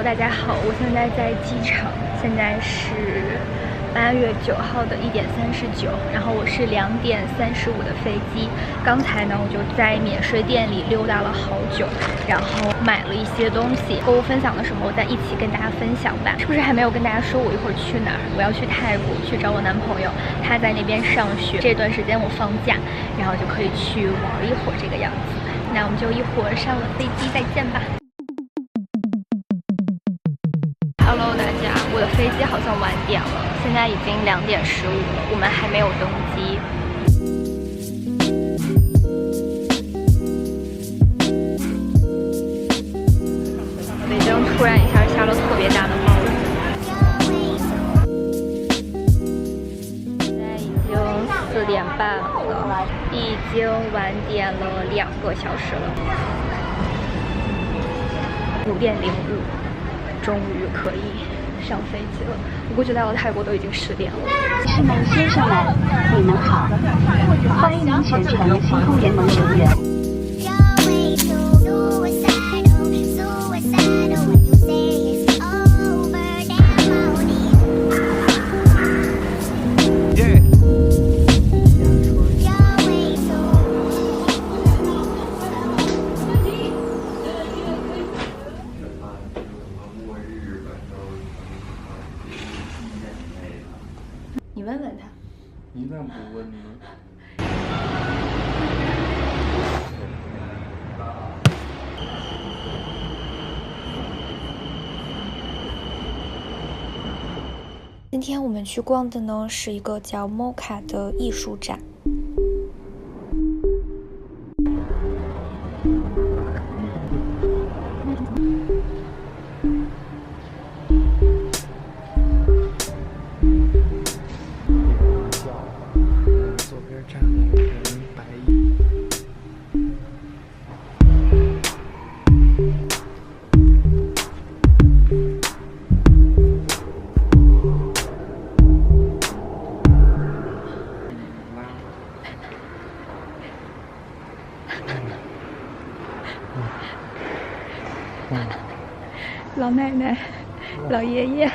Hello， 大家好，我现在在机场，现在是8月9号的1点39，然后我是2点35的飞机。刚才呢，我就在免税店里溜达了好久，然后买了一些东西。购物分享的时候，我再一起跟大家分享吧。是不是还没有跟大家说我一会儿去哪儿？我要去泰国去找我男朋友，他在那边上学。这段时间我放假，然后就可以去玩一会儿这个样子。那我们就一会儿上了飞机再见吧。Hello， 大家，我的飞机好像晚点了，现在已经2点15了，我们还没有登机。北京突然一下下了特别大的暴雨，现在已经4点半了，已经晚点了2个小时了。5点05。终于可以上飞机了，我估计到了泰国都已经10点了。士们、先生们，你们好，欢迎您选乘星空联盟成员。你问问他。你咋不问呢？今天我们去逛的呢是一个叫 Mocha 的艺术展。老奶奶、老爷爷。